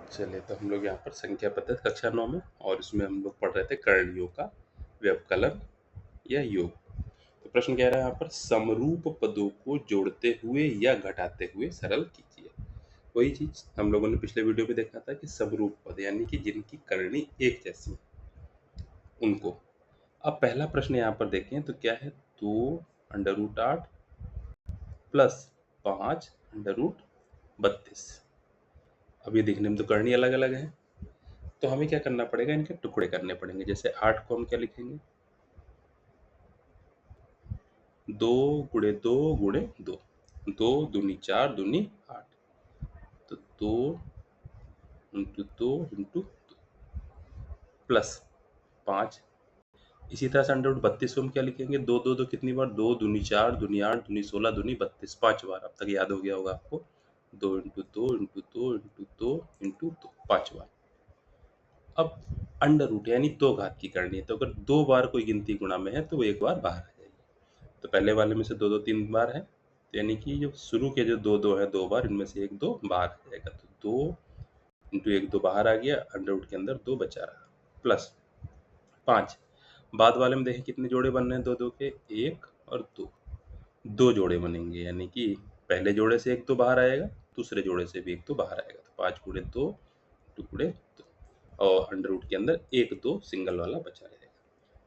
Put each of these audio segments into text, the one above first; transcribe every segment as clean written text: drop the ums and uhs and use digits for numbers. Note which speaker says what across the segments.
Speaker 1: चलिए, तो हम लोग यहाँ पर संख्या पद्धति कक्षा 9 में, और इसमें हम लोग पढ़ रहे थे करणियों का व्यवकलन या योग। तो प्रश्न कह रहा है यहाँ पर समरूप पदों को जोड़ते हुए या घटाते हुए सरल कीजिए। वही चीज हम लोगों ने पिछले वीडियो में देखा था कि समरूप पद यानी कि जिनकी करणी एक जैसी है, उनको। अब पहला प्रश्न यहाँ पर देखें तो क्या है, 2√8 प्लस 5√32। अब ये देखने में तो करनी अलग अलग है, तो हमें क्या करना पड़ेगा, इनके टुकड़े करने पड़ेंगे। जैसे 8 को हम क्या लिखेंगे, 2 गुणे 2 गुणे 2, 2 दूनी 4 दूनी 8, तो 2 इंटू 2 इंटू 2 प्लस 5। इसी तरह से √32 को हम क्या लिखेंगे, 2 2 2 कितनी बार, 2 दूनी 4 दूनी 8 दूनी 16 दूनी 32, 5 बार। अब तक याद हो गया होगा आपको, 2 इंटू 2 इंटू 2 इंटू 2 इंटू 2, 5 बार। अब अंडर रूट यानी 2 घात की करनी है, तो अगर 2 बार कोई गिनती गुणा में है तो वो एक बार बाहर आ जाएगी। तो पहले वाले में से 2 2 3 बार है, तो यानी कि जो शुरू के जो 2 2 है 2 बार, इनमें से 1 2 बाहर आ जाएगा, तो 2 इंटू 1 2 बाहर आ गया, अंडर रूट के अंदर 2 बचा रहा, प्लस 5। बाद वाले में देखें कितने जोड़े बन रहे हैं, 2 2 के 1 और 2, 2 जोड़े बनेंगे, यानी कि पहले जोड़े से 1 2 बाहर आएगा, दूसरे जोड़े से भी 1 2 बाहर आएगा, तो 5 गुणे 2 टुकड़े 2, और अंडर रूट के अंदर 1 2 सिंगल वाला बचा रहेगा।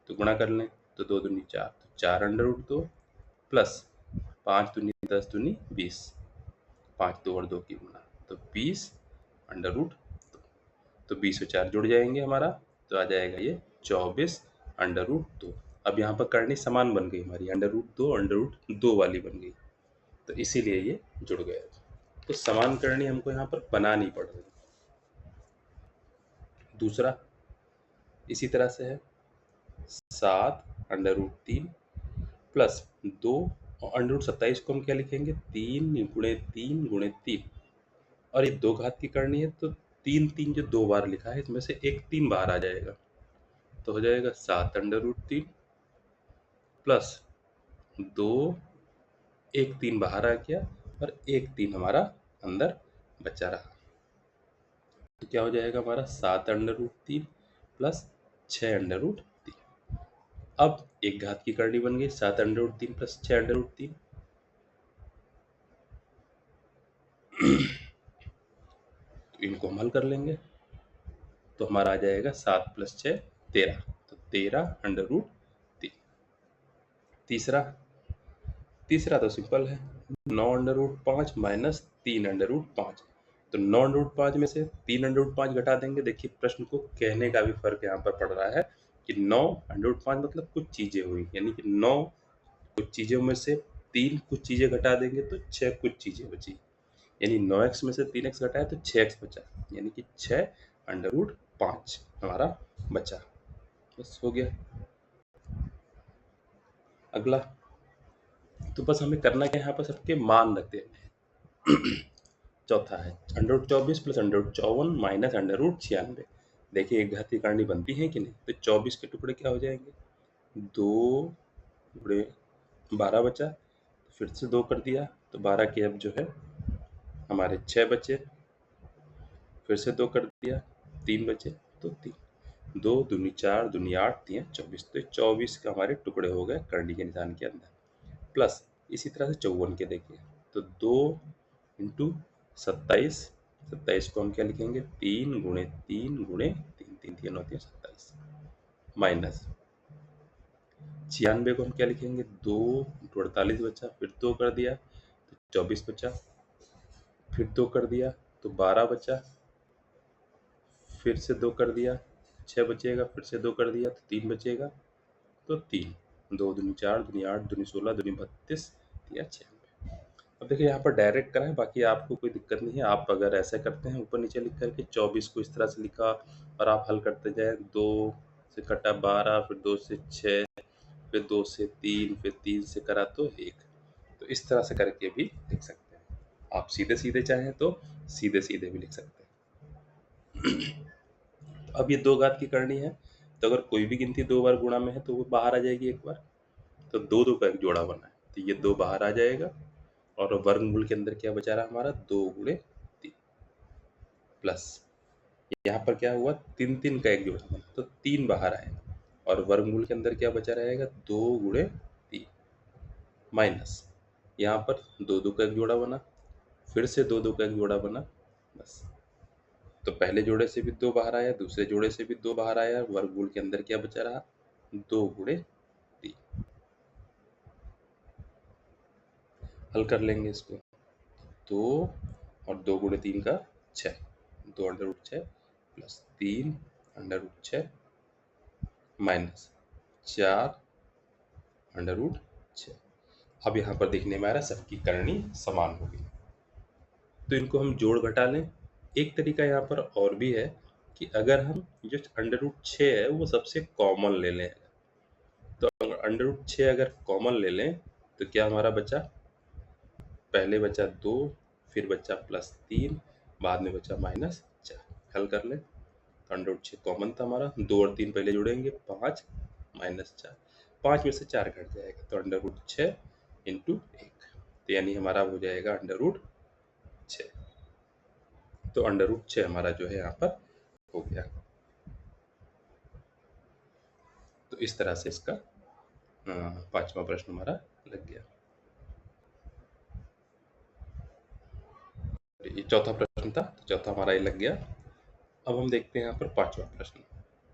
Speaker 1: तो गुणा कर लें, तो 2 दूनी 4, तो 4 अंडर रूट 2 प्लस 5 दूनी 10 दूनी 20, 5 2 और 2 की गुणा, तो 20 अंडर रूट 2, तो 20 और 4 जुड़ जाएंगे हमारा, तो आ जाएगा ये 24 अंडर रूट 2। अब यहाँ पर करनी समान बन गई हमारी, अंडर रूट 2 वाली बन गई, तो इसीलिए ये जुड़ गया। तो समान करनी हमको यहाँ पर बनानी पड़ रही। दूसरा इसी तरह से है, 7 अंडर रूट 3 प्लस 2, और अंडर रूट 27 को हम क्या लिखेंगे, 3 गुणे 3 गुणे 3, और ये 2 घात की करनी है, तो 3 3 जो 2 बार लिखा है इसमें से एक 3 बाहर आ जाएगा, तो हो जाएगा 7 अंडर रूट 3 प्लस 2, एक 3 बाहर आ गया और एक 3 हमारा अंदर बचा रहा, तो क्या हो जाएगा हमारा 7 under root 3 plus 6 under root 3। अब एक घात की करनी बन गई, 7 under root 3 plus 6 under root 3, तो इनको हम हल कर लेंगे, तो हमारा आ जाएगा 7 प्लस 6 13, तो 13 अंडर रूट 3। तीसरा तो सिंपल है, 9 under root 5 minus 3 under root 5, तो 9 अंडर रूट 5 में से 3 अंडर रूट 5 घटा देंगे। देखिए प्रश्न को कहने का भी फर्क यहाँ पर पड़ रहा है कि 9 अंडर रूट 5 मतलब कुछ चीजें हुई, यानी कि 9 कुछ चीजों में से 3 कुछ चीजें घटा देंगे तो 6 कुछ चीजें बची, यानी 9x में से 3x घटाए तो 6x बचा, यानी कि 6 अंडर रूट 5 हमारा बचा। बस हो गया। अगला, तो बस हमें करना क्या है, यहाँ पर सबके मान रख देने हैं। चौथा है under root 24 plus under root 54 minus under root 96। देखिए एक घाती करनी बनती है कि नहीं, तो 24 के टुकड़े क्या हो जाएंगे, 2 गुणे 12 बचा, फिर से 2 कर दिया, तो 12 के अब जो है हमारे 6 बचे, फिर से 2 कर दिया, 3 बचे, तो 3, 2 दूनी 4 दूनी 8 3 24, तो 24 के हमारे टुकड़े हो गए करनी के निशान के अंदर। प्लस इसी तरह से 54 के देखिए, तो 2 इंटू 27, 27 को हम क्या लिखेंगे, 3 गुणे 3 गुणे 3, 3 3 होती है 27, माइनस 96 को हम क्या लिखेंगे, 2 इंटू 48 बचा, फिर 2 कर दिया तो 24 बचा, फिर 2 कर दिया तो 12 बचा, फिर से 2 कर दिया 6 बचेगा, फिर से 2 कर दिया तो 3 बचेगा, तो 3, 2 दूनी 4 दूनी 8 दूनी 16 दूनी 32 या 96। अब देखिए यहाँ पर डायरेक्ट करा है, बाकी आपको कोई दिक्कत नहीं है। आप अगर ऐसा करते हैं ऊपर नीचे लिख करके 24 को इस तरह से लिखा और आप हल करते जाए, 2 से कटा 12, फिर 2 से 6, फिर 2 से 3, फिर 3 से करा तो 1, तो इस तरह से करके भी लिख सकते हैं। आप सीधे सीधे चाहें तो सीधे सीधे भी लिख सकते हैं। अब ये 2 घात की करनी है, तो अगर कोई भी गिनती 2 बार गुणा में है तो वो बाहर आ जाएगी एक बार, तो 2 2 का एक जोड़ा बना है, तो ये 2 बाहर आ जाएगा, और वर्गमूल के अंदर क्या बचा रहा हमारा, 2 गुणे 3 प्लस यहाँ पर क्या हुआ, 3 का एक जोड़ा बना तो 3 बाहर आएगा और वर्गमूल के अंदर क्या बचा रहेगा, 2 गुणे 3 माइनस यहाँ पर 2 का एक जोड़ा बना, फिर से 2 का एक जोड़ा बना, बस। तो पहले जोड़े से भी 2 बाहर आया, दूसरे जोड़े से भी 2 बाहर आया, वर्गमूल के अंदर क्या बचा रहा, 2 गुणे 3। हल कर लेंगे इसको, 2 और 2 गुणे 3 का 6, 2 under root 6 plus 3 under root 6 minus 4 under root 6। अब यहाँ पर देखने में आ रहा है सबकी करनी समान होगी, तो इनको हम जोड़ घटा लें। एक तरीका यहाँ पर और भी है कि अगर हम जो अंडर रूट 6 है वो सबसे कॉमन ले लें, तो अंडर रूट 6 अगर कॉमन ले लें तो क्या हमारा बचा, पहले बचा 2, फिर बचा प्लस 3, बाद में बचा माइनस 4। हल कर लें तो अंडर रूट 6 कॉमन था हमारा, 2 और 3 पहले जुड़ेंगे, 5 माइनस 4, 5 में से 4 घट जाएगा तो अंडर रूट 6 इंटू 1, तो यानी हमारा हो जाएगा अंडर रूट 6। तो अंडर रूट 6 हमारा जो है यहाँ पर हो गया। तो इस तरह से इसका 5वां प्रश्न हमारा लग गया। ये चौथा प्रश्न था, तो चौथा हमारा ये लग गया। अब हम देखते हैं यहाँ पर 5वां प्रश्न।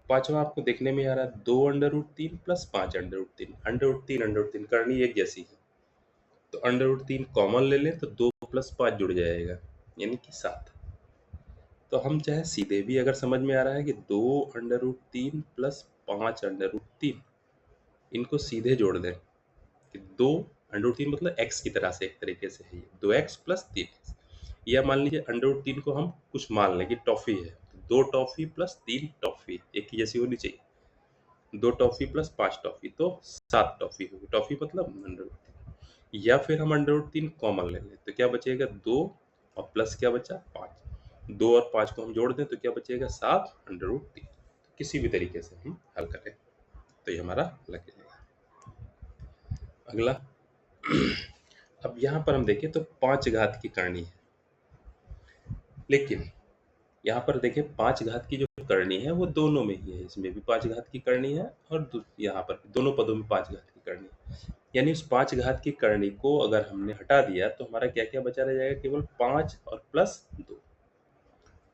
Speaker 1: 5वां आपको देखने में आ रहा है 2 under root 3 plus 5 under root 3, under root 3 करनी एक जैसी है, तो अंडर रूट 3 कॉमन ले लें तो 2 प्लस 5 जुड़ जाएगा यानी कि 7। तो हम चाहे सीधे भी अगर समझ में आ रहा है कि 2 under root 3 plus 5 under root 3, इनको सीधे जोड़ दें कि 2 अंडर रूट 3 मतलब x की तरह से, एक तरीके से है ये 2x प्लस 3x, या मान लीजिए अंडर रूट 3 को हम कुछ मान लें कि टॉफी है, तो 2 टॉफी प्लस 3 टॉफी एक ही जैसी होनी चाहिए, 2 टॉफी प्लस 5 टॉफी तो 7 टॉफी होगी, टॉफी मतलब अंडर रूट 3। या फिर हम अंडर रूट 3 कॉमन ले लें तो क्या बचेगा, 2 और प्लस क्या बचा 5, 2 और 5 को हम जोड़ दें तो क्या बचेगा 7 अंडर रूट 3। किसी भी तरीके से हम हल करें तो ये हमारा लग जाएगा। अगला अब यहाँ पर हम देखें तो 5 घात की करनी है, लेकिन यहाँ पर देखें 5 घात की जो करनी है वो दोनों में ही है, इसमें भी 5 घात की करनी है और यहाँ पर दोनों पदों में 5 घात की करनी है, यानी उस 5 घात की करनी को अगर हमने हटा दिया तो हमारा क्या क्या बचा रह जाएगा, केवल 5 और प्लस 2।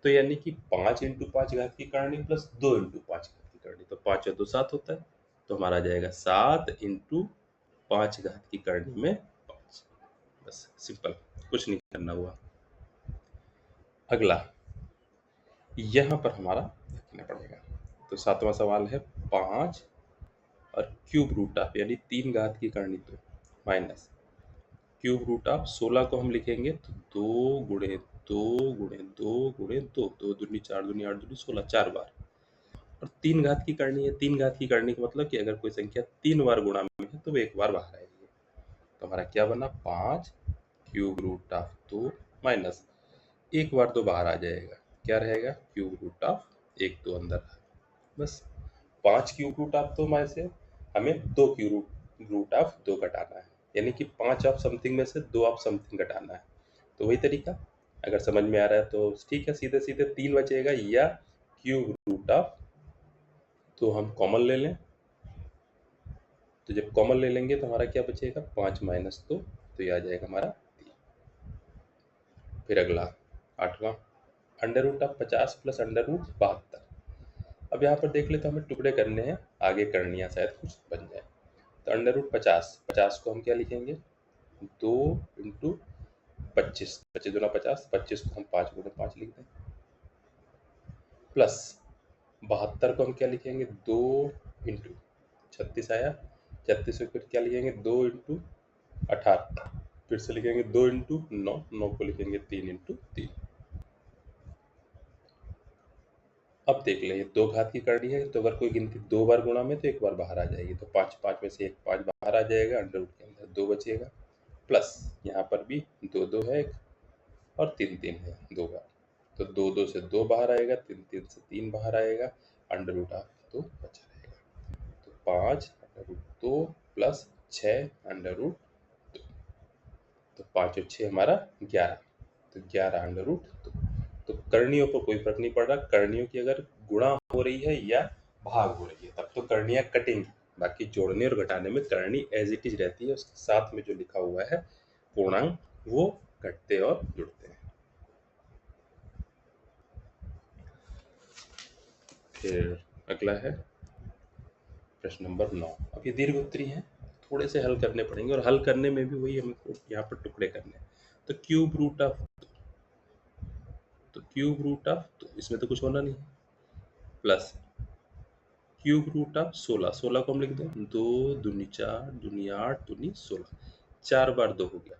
Speaker 1: तो यानी कि 5 इंटू 5 घात की करनी प्लस 2 इंटू 5 घात की करनी, तो 5 और 2 7 होता है, तो हमारा आ जाएगा 7 इंटू 5 घात की करनी में 5। बस सिंपल, कुछ नहीं करना हुआ। अगला यहाँ पर हमारा देखना पड़ेगा, तो 7वां सवाल है 5 और क्यूब रूट ऑफ यानी 3 घात की करनी तो माइनस क्यूब रूट ऑफ 16 को हम लिखेंगे तो 2 गुणे 2 गुणे 2 गुणे 2, 2 दूनी 4 दूनी 8 दूनी 16, 4 बार। और 3 घात की करनी है, 3 घात की करने का मतलब कि अगर कोई संख्या 3 बार गुणा में है तो वो एक बार बाहर आएगी, तो हमारा क्या बना 5 क्यूब रूट ऑफ 2 माइनस एक बार तो बाहर आ जाएगा, क्या रहेगा क्यूब रूट ऑफ 1 2 अंदर, बस 5 क्यूब रूट ऑफ 2 में से हमें 2 क्यूब रूट ऑफ 2 घटाना है, यानी कि 5 ऑफ समथिंग में से 2 ऑफ समथिंग घटाना है। तो वही तरीका अगर समझ में आ रहा है तो ठीक है, सीधे सीधे 3 बचेगा, या क्यूब रूट ऑफ तो हम कॉमन ले लें, तो जब कॉमन ले लेंगे तो हमारा क्या बचेगा 5 माइनस 2, तो ये आ जाएगा हमारा 3। फिर अगला 8वां under root of 50 plus under root 72। अब यहाँ पर देख ले तो हमें टुकड़े करने हैं, आगे करनियाँ शायद कुछ बन जाए। तो अंडर रूट 50, 50 को हम क्या लिखेंगे 2 इंटू 25, 25 दूना 50, 25 को हम 5 गुणे 5 लिख दें, प्लस 72 को हम क्या लिखेंगे 2 इंटू 36 आया, 36 को फिर क्या लिखेंगे 2 इंटू 18, फिर से लिखेंगे 2 इंटू 9, 9 को लिखेंगे 3 इंटू 3। अब देख ले 2 घात की करनी है, तो अगर कोई गिनती 2 बार गुणा में तो एक बार बाहर आ जाएगी, तो 5 5 में से एक 5 बाहर आ जाएगा, अंडर रूट के अंदर 2 बचेगा, प्लस यहाँ पर भी 2 2 है एक और 3 3 है 2 बार, तो 2 2 से 2 बाहर आएगा, 3 3 से 3 बाहर आएगा, अंडर रूट ऑफ 2 बचा रहेगा, तो 5 under root 2 plus 6 under root 2, तो 5 और 6 हमारा 11, तो 11 अंडर रूट 2। तो करणियों पर कोई फर्क नहीं पड़ रहा, करणियों की अगर गुणा हो रही है या भाग हो रही है तब तो करणियां कटेंगी, बाकी जोड़ने और घटाने में करणी एज इट इज रहती है, उसके साथ में जो लिखा हुआ है पूर्णांक वो घटते और जुड़ते हैं। फिर अगला है प्रश्न नंबर 9। अब ये दीर्घ उत्तरी है, थोड़े से हल करने पड़ेंगे और हल करने में भी वही हमको यहाँ पर टुकड़े करने हैं। तो क्यूब रूट ऑफ, तो क्यूब रूट ऑफ, तो इसमें तो कुछ होना नहीं है, प्लस क्यूब रूट ऑफ 16, 16 को हम लिख दें 2 दूनी 4 दूनी 8 दूनी 16, 4 बार 2 हो गया।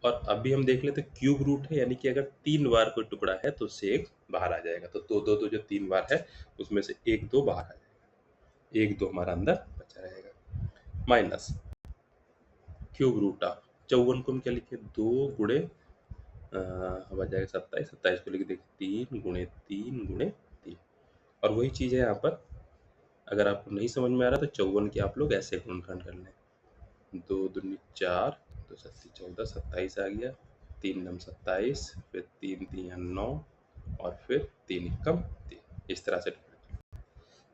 Speaker 1: और अभी हम देख लेते क्यूब रूट है, यानी कि अगर 3 बार कोई टुकड़ा है तो उससे एक बाहर आ जाएगा, तो 2 2 2 जो 3 बार है उसमें से 1 2 बाहर आ जाएगा, 1 2 हमारा अंदर बचा रहेगा, माइनस क्यूब रूट ऑफ 54 को हम क्या लिखे 2 गुणे अब आ जाएगा 27, 27 को लिख देंगे 3 गुणे 3 गुणे 3। और वही चीज़ है यहाँ पर, अगर आपको नहीं समझ में आ रहा तो 54 के आप लोग ऐसे गुणनखंड कर लें, 2 दूनी 4 2 सत्ती 14, 27 आ गया, 3 नम 27, फिर 3 3 9 और फिर 3 एकम 3, इस तरह से।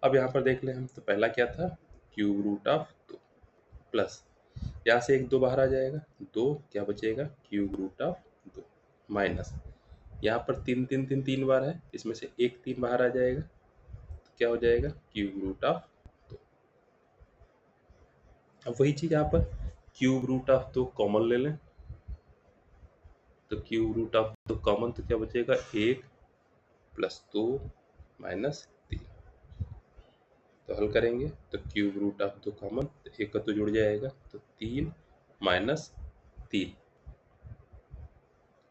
Speaker 1: अब यहाँ पर देख लें हम, तो पहला क्या था क्यूब रूट ऑफ 2 प्लस यहाँ से 1 2 बाहर आ जाएगा, 2 क्या बचेगा क्यूब रूट ऑफ 2 माइनस यहाँ पर 3 3 3 3 बार है, इसमें से 1 3 बाहर आ जाएगा, तो क्या हो जाएगा क्यूब रूट ऑफ 2। अब वही चीज यहाँ पर क्यूब रूट ऑफ 2 कॉमन ले लें, तो क्यूब रूट ऑफ 2 कॉमन, तो क्या बचेगा 1 प्लस 2 माइनस 3। तो हल करेंगे तो क्यूब रूट ऑफ 2 कॉमन, तो 1 का तो जुड़ जाएगा, तो 3 माइनस 3,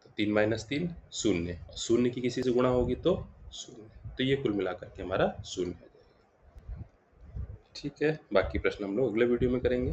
Speaker 1: तो 3 माइनस 3 शून्य, शून्य की किसी से गुणा होगी तो शून्य, तो ये कुल मिलाकर के हमारा शून्य हो जाएगा। ठीक है, बाकी प्रश्न हम लोग अगले वीडियो में करेंगे।